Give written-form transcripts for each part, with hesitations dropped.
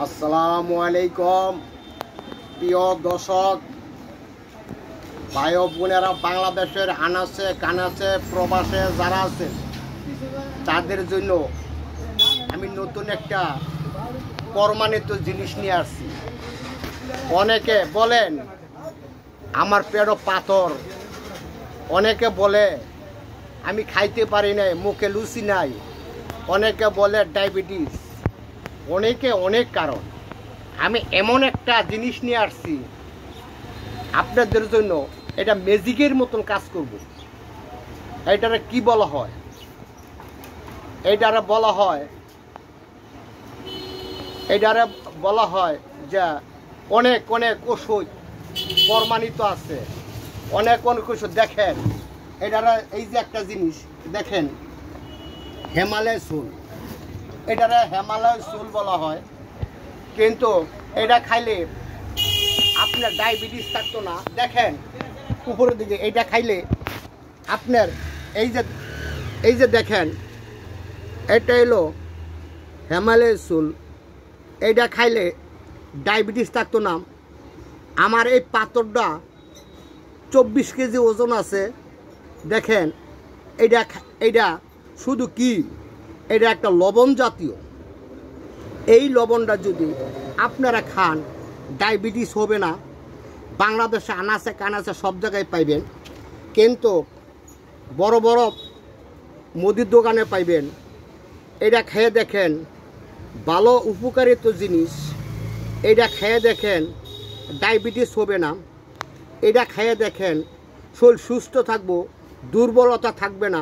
আসসালামু আলাইকুম প্রিয় দর্শক ভাই ও বোনেরা, বাংলাদেশের আনাচে কানাচে প্রবাসে যারা আছেন তাদের জন্য আমি নতুন একটা প্রমাণিত জিনিস নিয়ে আসছি। অনেকে বলেন আমার পেটে পাথর, অনেকে বলে আমি খাইতে পারি নাই, মুখে লুচি নাই, অনেকে বলে ডায়াবেটিস, অনেকে অনেক কারণ। আমি এমন একটা জিনিস নিয়ে আসছি আপনাদের জন্য, এটা ম্যাজিকের মতন কাজ করব। এটারে কি বলা হয়? এটারে বলা হয় যে অনেক অনেক ওষুধ প্রমাণিত আছে, অনেক অনেক ওষুধ। দেখেন এটারে, এই যে একটা জিনিস দেখেন, হিমালয় চুল, এটারে হিমালয় চুল বলা হয়। কিন্তু এটা খাইলে আপনার ডায়াবেটিস থাকতো না। দেখেন উপরের দিকে, এটা খাইলে আপনার এই যে দেখেন, এটা হলো হিমালয় চুল, এইটা খাইলে ডায়াবেটিস থাকতো না। আমার এই পাথরটা 24 কেজি ওজন আছে। দেখেন এইটা শুধু কি, এটা একটা লবণ জাতীয়। এই লবণটা যদি আপনারা খান ডায়াবেটিস হবে না। বাংলাদেশে আনাচে কানাচে সব জায়গায় পাইবেন, কিন্তু বড় বড় মুদির দোকানে পাইবেন। এটা খেয়ে দেখেন, ভালো উপকারিত জিনিস। এটা খেয়ে দেখেন ডায়াবেটিস হবে না। এটা খেয়ে দেখেন শরীর সুস্থ থাকবো, দুর্বলতা থাকবে না।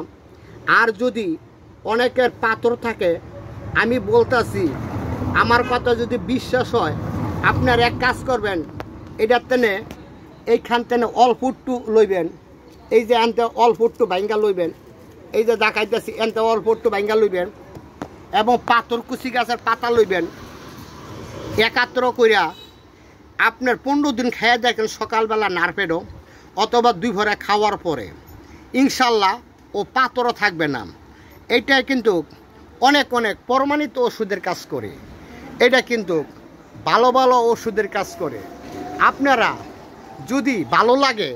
আর যদি অনেকের পাথর থাকে, আমি বলতেছি, আমার কথা যদি বিশ্বাস হয়, আপনার এক কাজ করবেন, এটার তেনে এইখান থেকে অল্প একটু লইবেন, এই যে আনতে অল্প একটু ভাঙ্গা লইবেন, এই যে দেখাইতেছি এনতে অল্প একটু ভাঙ্গা লইবেন, এবং পাথর কুচি গাছের পাতা লইবেন, একাত্র কইরা আপনার 15 দিন খেয়ে দেখেন, সকালবেলা নারপেডো অথবা দুপুরে খাওয়ার পরে ইনশাল্লাহ ও পাথরও থাকবে না। এইটাই কিন্তু অনেক অনেক প্রমাণিত ওষুধের কাজ করে। এটা কিন্তু ভালো ভালো ওষুধের কাজ করে। আপনারা যদি ভালো লাগে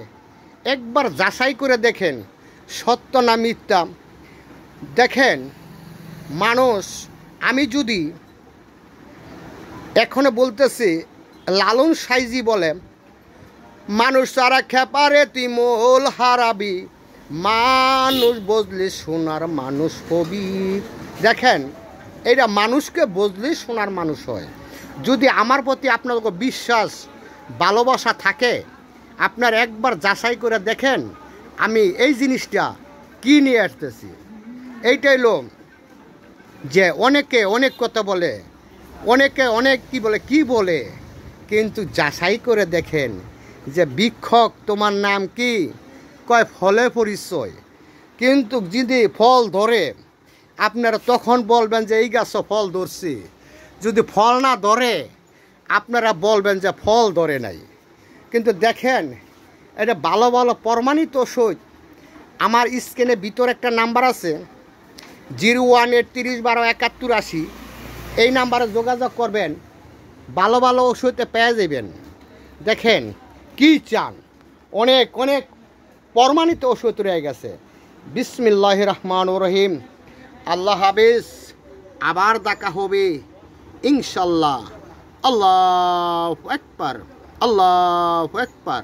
একবার যাচাই করে দেখেন সত্য না মিথ্যা। দেখেন মানুষ, আমি যদি এখনো বলতেছি, লালন সাইজি বলে, মানুষ তারা খেপারে তুই মোল হারাবি, মানুষ বদলে সোনার মানুষ হবি। দেখেন এটা মানুষকে বদলে সোনার মানুষ হয়। যদি আমার প্রতি আপনার বিশ্বাস ভালোবাসা থাকে, আপনার একবার যাচাই করে দেখেন আমি এই জিনিসটা কি নিয়ে আসতেছি। এইটাই লোক যে অনেকে অনেক কথা বলে, অনেকে অনেক কি বলে, কিন্তু যাচাই করে দেখেন যে ভিক্ষক তোমার নাম কি, কয় ফলে পরিচয়। কিন্তু যদি ফল ধরে আপনারা তখন বলবেন যে এই গাছ ফল ধরছি। যদি ফল না ধরে আপনারা বলবেন যে ফল ধরে নাই। কিন্তু দেখেন এটা ভালো ভালো প্রমাণিত ওষুধ। আমার স্ক্রিনে ভিতরে একটা নাম্বার আছে 01 30 12 71 80, এই নাম্বারে যোগাযোগ করবেন, ভালো ভালো ওষুধে পেয়ে যাবেন। দেখেন কি চান, অনেক অনেক প্রমাণিত ওষুধ রয়ে গেছে। বিসমিল্লাহির রহমানির রহিম। আল্লাহ হাফেজ, আবার দেখা হবে ইনশাল্লাহ। আল্লাহু আকবার, আল্লাহু আকবার।